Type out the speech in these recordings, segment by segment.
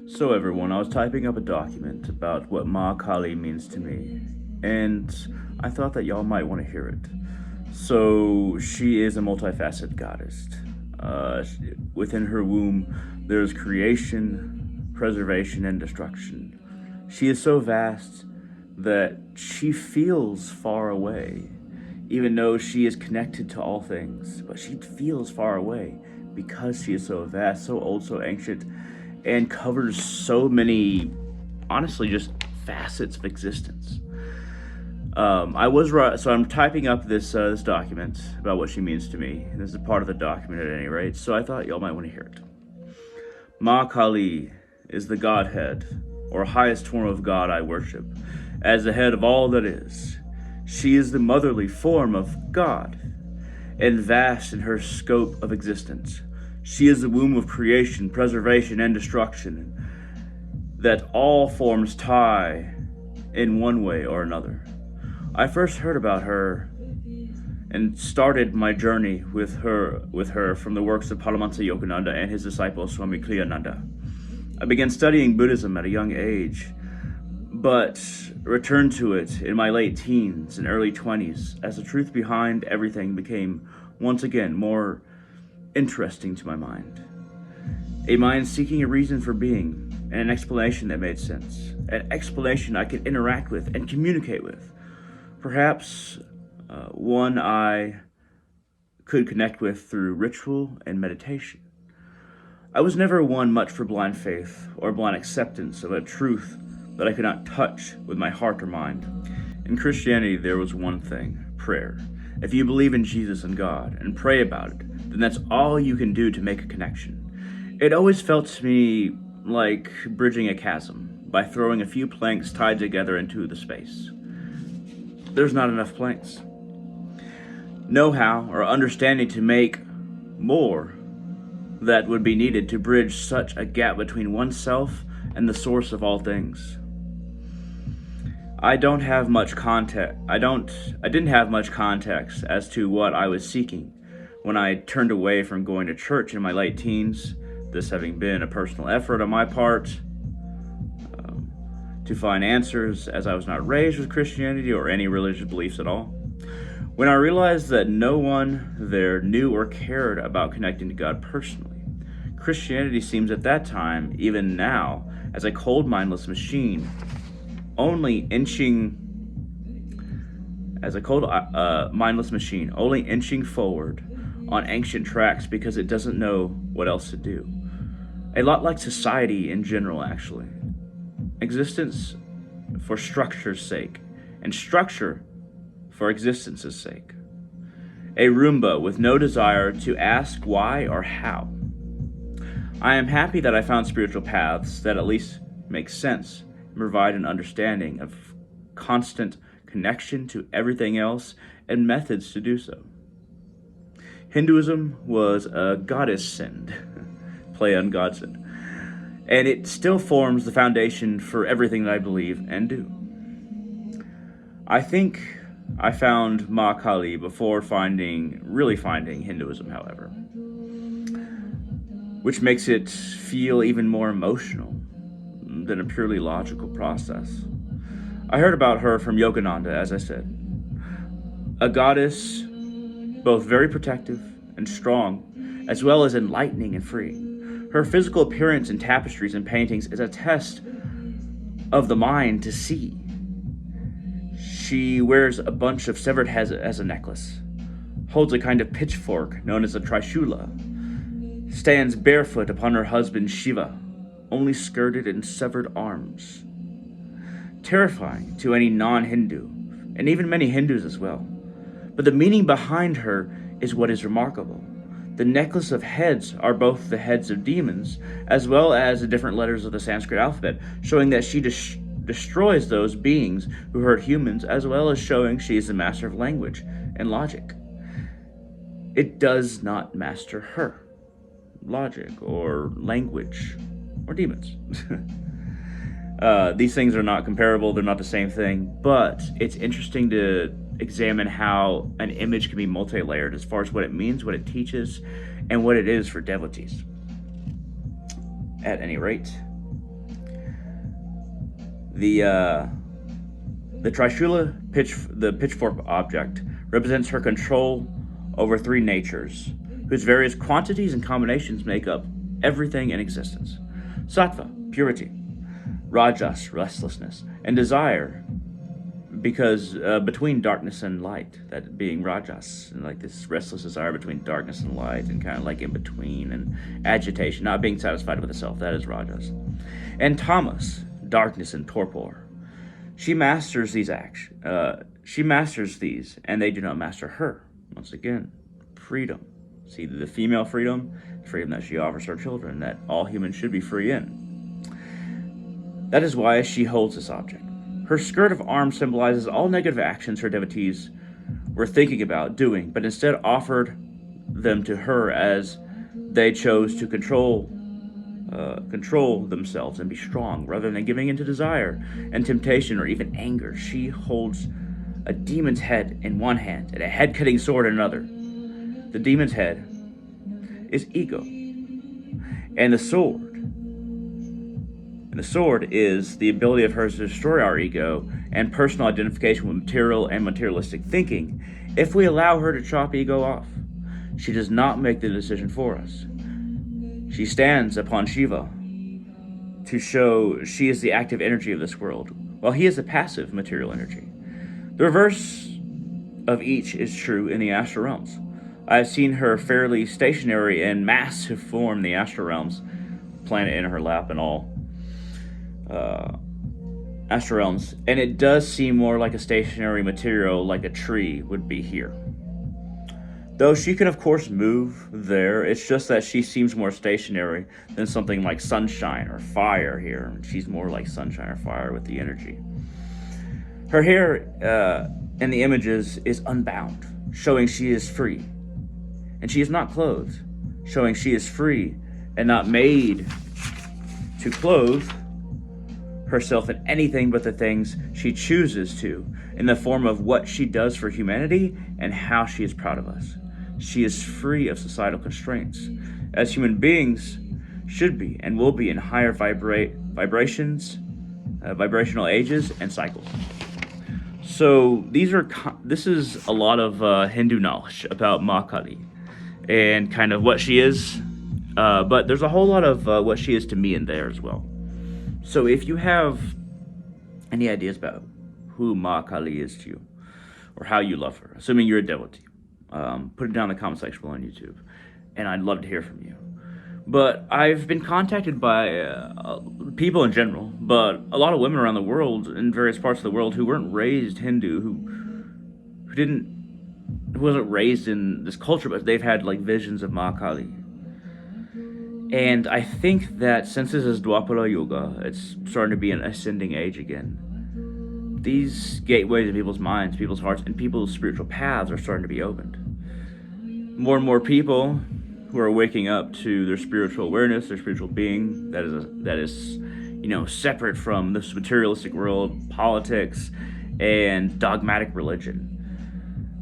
So everyone, I was typing up a document about what Ma Kali means to me, and I thought that y'all might want to hear it. So she is a multifaceted goddess. Within her womb, there's creation, preservation, and destruction. She is so vast that she feels far away, even though she is connected to all things. But she feels far away because she is so vast, so old, so ancient, and covers so many, honestly, just facets of existence. So I'm typing up this document about what she means to me. This is part of the document at any rate, so I thought y'all might want to hear it. Ma Kali is the Godhead, or highest form of God I worship, as the head of all that is. She is the motherly form of God, and vast in her scope of existence. She is the womb of creation, preservation, and destruction, that all forms tie in one way or another. I first heard about her and started my journey with her from the works of Paramahansa Yogananda and his disciple Swami Kriyananda. I began studying Buddhism at a young age, but returned to it in my late teens and early 20s as the truth behind everything became once again more interesting to my mind. A mind seeking a reason for being and an explanation that made sense, an explanation I could interact with and communicate with. Perhaps one I could connect with through ritual and meditation. I was never one much for blind faith or blind acceptance of a truth that I could not touch with my heart or mind. In Christianity, there was one thing: prayer. If you believe in Jesus and God and pray about it, then that's all you can do to make a connection. It always felt to me like bridging a chasm by throwing a few planks tied together into the space. There's not enough planks. Know-how or understanding to make more that would be needed to bridge such a gap between oneself and the source of all things. I didn't have much context as to what I was seeking when I turned away from going to church in my late teens, this having been a personal effort on my part to find answers, as I was not raised with Christianity or any religious beliefs at all. When I realized that no one there knew or cared about connecting to God personally, Christianity seems at that time, even now, as a cold, mindless machine, only inching forward on ancient tracks because it doesn't know what else to do. A lot like society in general, actually. Existence for structure's sake, and structure for existence's sake. A Roomba with no desire to ask why or how. I am happy that I found spiritual paths that at least make sense and provide an understanding of constant connection to everything else and methods to do so. Hinduism was a goddess send, play on God send, and it still forms the foundation for everything that I believe and do. I think I found Ma Kali before really finding Hinduism, however, which makes it feel even more emotional than a purely logical process. I heard about her from Yogananda, as I said. A goddess, both very protective and strong, as well as enlightening and free. Her physical appearance in tapestries and paintings is a test of the mind to see. She wears a bunch of severed heads as a necklace, holds a kind of pitchfork known as a trishula, stands barefoot upon her husband Shiva, only skirted in severed arms. Terrifying to any non-Hindu, and even many Hindus as well. But the meaning behind her is what is remarkable. The necklace of heads are both the heads of demons, as well as the different letters of the Sanskrit alphabet, showing that she destroys those beings who hurt humans, as well as showing she is the master of language and logic. It does not master her, logic or language or demons. These things are not comparable, they're not the same thing, but it's interesting to examine how an image can be multi-layered as far as what it means, what it teaches, and what it is for devotees. At any rate, The Trishula the pitchfork object, represents her control over three natures, whose various quantities and combinations make up everything in existence. Sattva, purity. Rajas, restlessness. And desire, because between darkness and light, that being rajas, and like this restless desire between darkness and light, and kind of like in between, and agitation, not being satisfied with the self, that is rajas. And tamas, darkness and torpor. She masters these she masters these, and they do not master her. Once again, freedom. See the female freedom that she offers her children, that all humans should be free in. That is why she holds this object. Her skirt of arms symbolizes all negative actions her devotees were thinking about doing, but instead offered them to her as they chose to control themselves and be strong, rather than giving into desire and temptation or even anger. She holds a demon's head in one hand and a head-cutting sword in another. The demon's head is ego, and the sword is the ability of hers to destroy our ego and personal identification with material and materialistic thinking. If we allow her to chop ego off, she does not make the decision for us. She stands upon Shiva to show she is the active energy of this world, while he is the passive material energy. The reverse of each is true in the astral realms. I have seen her fairly stationary and massive form in the astral realms, planet in her lap and all. Astral realms, and it does seem more like a stationary material, like a tree would be here. Though she can of course move there, it's just that she seems more stationary than something like sunshine or fire here. She's more like sunshine or fire with the energy. Her hair in the images is unbound, showing she is free. And she is not clothed, showing she is free and not made to clothe herself in anything but the things she chooses to, in the form of what she does for humanity and how she is proud of us. She is free of societal constraints, as human beings should be and will be in higher vibrational ages and cycles. So this is a lot of Hindu knowledge about Ma Kali and kind of what she is, but there's a whole lot of what she is to me in there as well. So if you have any ideas about who Ma Kali is to you, or how you love her, assuming you're a devotee, put it down in the comment section below on YouTube, and I'd love to hear from you. But I've been contacted by people in general, but a lot of women around the world, in various parts of the world, who weren't raised Hindu, who wasn't raised in this culture, but they've had like visions of Ma Kali. And I think that since this is Dwapara Yuga, it's starting to be an ascending age again. These gateways in people's minds, people's hearts, and people's spiritual paths are starting to be opened. More and more people who are waking up to their spiritual awareness, their spiritual being, that is separate from this materialistic world, politics, and dogmatic religion.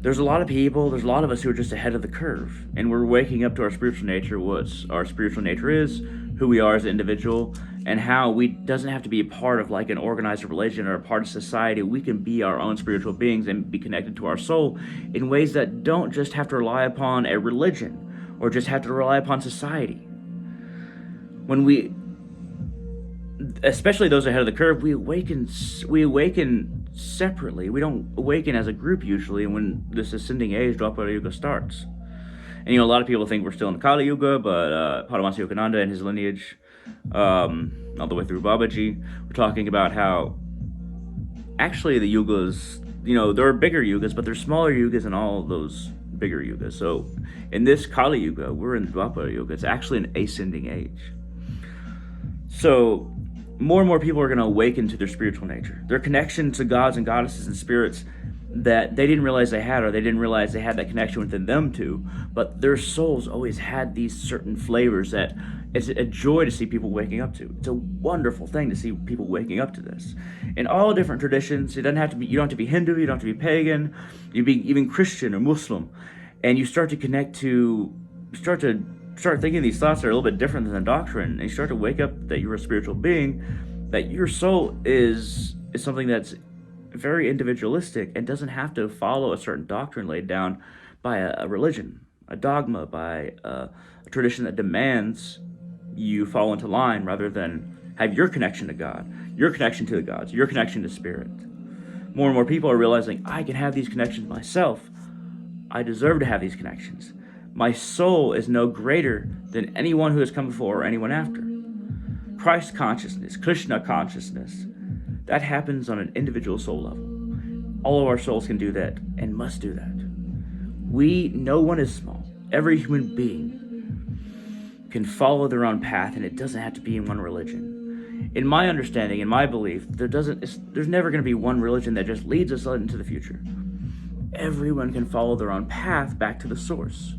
There's a lot of us who are just ahead of the curve, and we're waking up to our spiritual nature, what our spiritual nature is, who we are as an individual, and how we doesn't have to be a part of like an organized religion or a part of society. We can be our own spiritual beings and be connected to our soul in ways that don't just have to rely upon a religion or just have to rely upon society. When we, especially those ahead of the curve, we awaken separately. We don't awaken as a group usually when this ascending age, Dwapara Yuga, starts. And a lot of people think we're still in Kali Yuga, but Paramahansa Yogananda and his lineage, all the way through Babaji, we're talking about how actually the yugas, there are bigger yugas, but there's smaller yugas in all those bigger yugas. So in this Kali Yuga, we're in Dwapara Yuga. It's actually an ascending age. So more and more people are going to awaken to their spiritual nature, their connection to gods and goddesses and spirits that they didn't realize they had, or they didn't realize they had that connection within them too, but their souls always had these certain flavors that it's a joy to see people waking up to. It's a wonderful thing to see people waking up to this. In all different traditions, you don't have to be Hindu, you don't have to be pagan, you be even Christian or Muslim, and you start to start thinking these thoughts are a little bit different than the doctrine, and you start to wake up that you're a spiritual being, that your soul is something that's very individualistic and doesn't have to follow a certain doctrine laid down by a religion, a dogma, by a tradition that demands you fall into line rather than have your connection to God, your connection to the gods, your connection to spirit. More and more people are realizing, I can have these connections myself. I deserve to have these connections. My soul is no greater than anyone who has come before or anyone after. Christ consciousness, Krishna consciousness, that happens on an individual soul level. All of our souls can do that and must do that. No one is small. Every human being can follow their own path, and it doesn't have to be in one religion. In my understanding, in my belief, there's never going to be one religion that just leads us into the future. Everyone can follow their own path back to the source.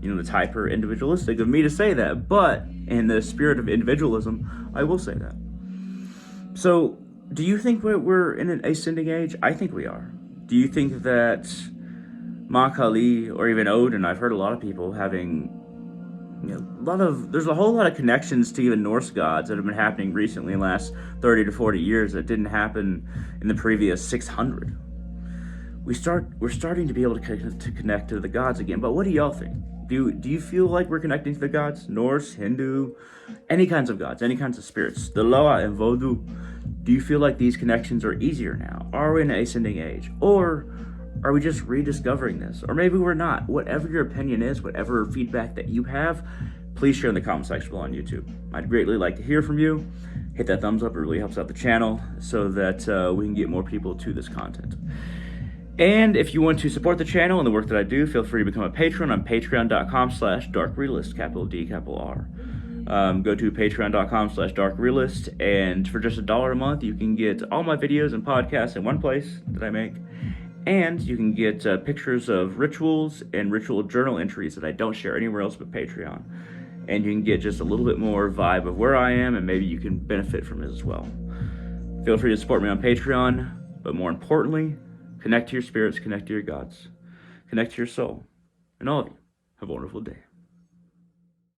It's hyper individualistic of me to say that, but in the spirit of individualism, I will say that. So, do you think we're in an ascending age? I think we are. Do you think that Ma Kali or even Odin, I've heard a lot of people having there's a whole lot of connections to even Norse gods that have been happening recently in the last 30 to 40 years that didn't happen in the previous 600. We're starting to be able to connect to the gods again, but what do y'all think? Do you feel like we're connecting to the gods? Norse, Hindu, any kinds of gods, any kinds of spirits, the Loa and Vodou. Do you feel like these connections are easier now? Are we in an ascending age? Or are we just rediscovering this? Or maybe we're not. Whatever your opinion is, whatever feedback that you have, please share in the comment section below on YouTube. I'd greatly like to hear from you. Hit that thumbs up, it really helps out the channel so that we can get more people to this content. And if you want to support the channel and the work that I do, feel free to become a patron on patreon.com/darkrealist, capital D, capital R. Go to patreon.com/darkrealist, and for just $1 a month, you can get all my videos and podcasts in one place that I make. And you can get pictures of rituals and ritual journal entries that I don't share anywhere else but Patreon. And you can get just a little bit more vibe of where I am, and maybe you can benefit from it as well. Feel free to support me on Patreon, but more importantly, connect to your spirits, connect to your gods, connect to your soul. And all of you, have a wonderful day.